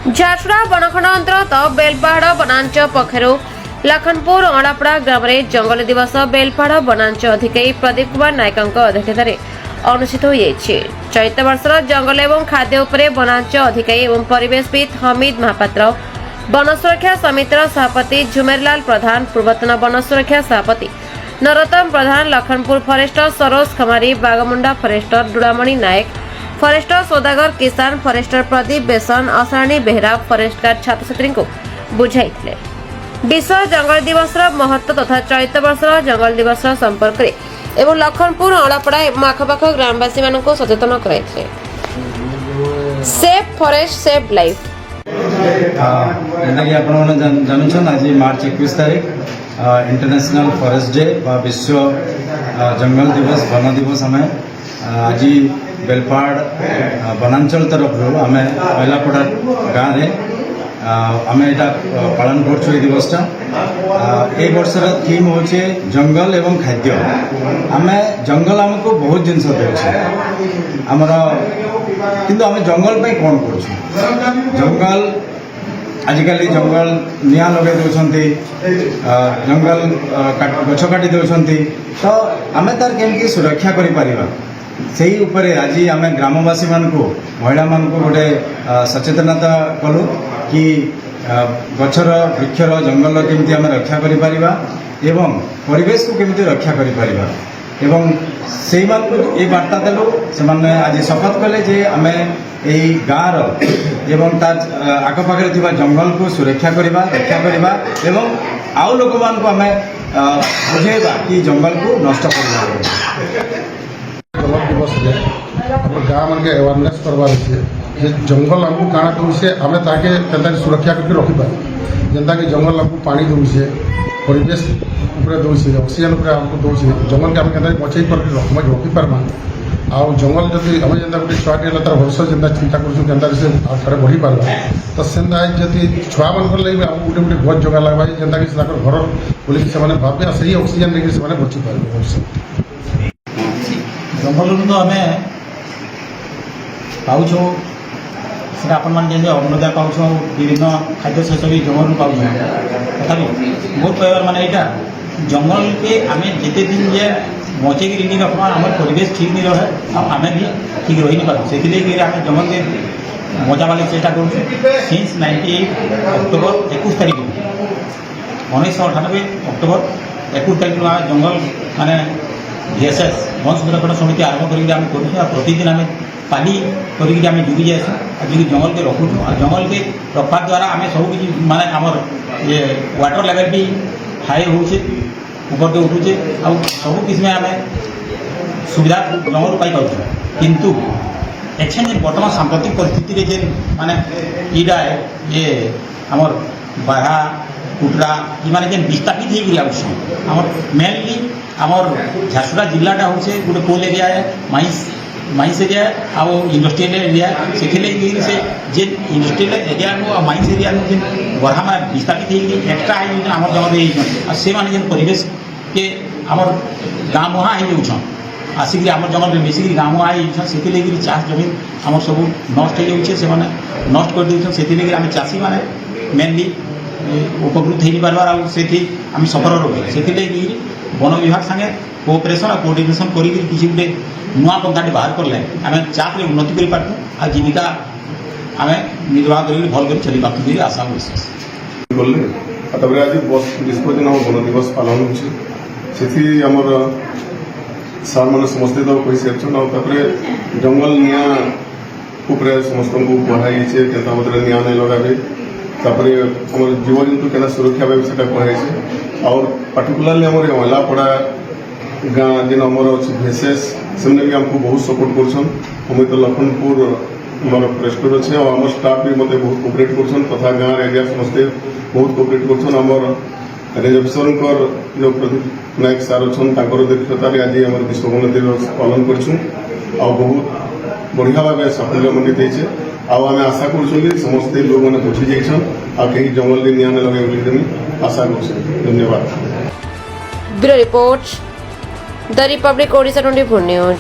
झारसुगुड़ा बनखंड अंतर्गत बेलपाहाड़ वनांचल पक्षर लखनपुर अणापड़ा ग्राम में जंगल दिवस बेलपाहाड़ वनांचल अधिकारी प्रदीप कुमार नायक अध्यक्षतार अनुष्ठित हो चलित वर्षर जंगल एवं खाद्य उपरे वनांचल अधिकारी एवं परिवेशविद हमीद महापात्र वन सुरक्षा समितिर सभापति झुमेरलाल प्रधान पूर्वतन वन सुरक्षा सभापति नरोत्तम प्रधान लखनपुर फरेस्टर सरोज खमारी बागमुंडा फरेस्टर डुड़ामणि नायक फरेस्टर सौदागर किसान फरेस्टर प्रदीप बेसन असाणी बेहरा फरेस्टर छात्र छात्री को बुझाई विश्व जंगल दिवस महत्व तथा चलित वर्षर जंगल दिवस संपर्क एवं लखनपुर अणापड़ा एवं आखपाख ग्रामवासी मानक सचेतन कराइथिले। सेफ फॉरेस्ट सेफ लाइफ आज मार्च 21 तारीख इंटरनेशनल फॉरेस्ट डे विश्व जंगल दिवस वन दिवस आम आज बेलपाहाड़ वनांचल तरफ आम बेलापड़ा गाँव में आम यहाँ पालन कर दिवसटा ए वर्षर थीम हूँ जंगल एवं खाद्य। आम जंगल आमको बहुत जिनस दे आमर किंतु आम जंगल पे कौन कर जंगल आजिकल जंगल निआ लगे दौरान जंगल गछ काटी दौरान तो आम तार केमती सुरक्षा करें से आज आम ग्रामवासी मानू महिला मानू गोटे सचेतनता कलु कि गछर वृक्षर जंगल केमती आम रक्षा करें एवं परिवेश को केमती रक्षा करें एवं से ये बार्ता देलु से आज शपथ कले जे आम यही गाँव एवं तार आखपाखे जंगल को सुरक्षा करवा रक्षा करवा एवं आउ लोक मान आम बुझेबा कि जंगल को नष्ट कर जंगल दिवस गाँव मन के अवेयरनेस करवार अच्छे जंगल आमको काଣା दूचे आम ताके सुरक्षा करके रखिपार जेनता कि जंगल आमको पानी दूचे परिवेश दूचे ऑक्सीजन आमको दूचे जंगल के आम के बचे रखिपार्मा आउ जंगल जब आम जेनता गोटे छुआटे तार भविष्य जेनता चिंता कर से आगे बढ़ी पार्बा तो सेन्ता जदि छुआ मान लगे आम गोटे गोटे गछ जगह लगवा जेनता कि घर बोलिक से भावे से ऑक्सीजन लेकिन से बची पारे भविष्य जंगल तो आम पाऊँ से आपण मैंने अन्नदा पाऊँ विभिन्न खाद्य शस्य भी जंगल पाऊँ तथापि मोर कहबार माने यहाँ जंगल के आम जिते दिन जे बचेक नहीं रखा आम परिवेश ठीक नहीं रहे आम भी ठीक रही नहीं पार्थ से आम जंगल के मजा वाले चेष्टा करूँ सिंस 98 अक्टोबर 21 तारीख 1998 अक्टोबर 21 तारीख आम जंगल माने VSS वन संरक्षण समिति आरम्भ कर प्रतिदिन आम पाली करें जुड़ी जाए जुड़ी जंगल के रखुँ और जंगल के रखा द्वारा आम सब किसी माने आमर ये वाटर लेवल भी हाई होचे ऊपर के उठुचे आ सब किसी में आम सुविधा जंगल पाई पाऊँ किंतु एक्शन बर्तमान सांप्रतिक परिस्थिति जे माने ईटा ये आमर बारहा कुटरा ये माने जेन विस्थापित हो आमर मेनली आमर झारसुगुड़ा जिलाटा हूँ गोटे कोल एरिया है माइंस एरिया आउ इंडस्ट्रियल एरिया से जे इंडस्ट्रियल एरिया माइंस एरिया जेन बढ़ा में विस्थापित एक्सट्रा आम जंगल से मैंने जेन परिवेश के आमर गाँ मुहा हो आसिक आम जंगल में मिसिक गाँ मुहा हो चाष जमीन आम सब नष्ट हो नष्ट कर दे से आम चाषी मैंने मेनली उपकृत हो पार्बार आम सफर रोके से वन विभाग संगे कोऑपरेशन और कोऑर्डिनेशन करी किसी गोटे नुआ पंथाटी बाहर करले आम चापे उन्नति कर पार्थ आ जीविका आम निर्वाह कर भल कर चली पार्थ आशा विश्वास आज विश्व दिन वन दिवस पालन होमर सार मैंने समस्ते तो कही सारे जंगल निआ समस्त को बढ़ाई के निआ नहीं लगाबे तापर आम जीव जंतु के सुरक्षा से कहुई और पार्टिकुलारली आम अलापड़ा गाँ जेन आमर अच्छे VSS से भी आमको बहुत सपोर्ट कर तो लखनपुर मोर फरेस्टर अच्छे और आम स्टाफ भी मतलब बहुत कोऑपरेट कर तथा गाँव एरिया समस्ते बहुत कोऑपरेट कर रिजर्वेशन जो प्रदीप नायक सार अच्छा अध्यक्षतार आज आम विश्व वन दिवस पालन कर बहुत बढ़िया भाव साफल्य मंडित होती आम आशा कर समस्ते लोग मैंने बुझी जाइछन आ कहीं जंगल में निया लगे बोली आशा कर धन्यवाद। Bureau report the Republic Odisha 24 news.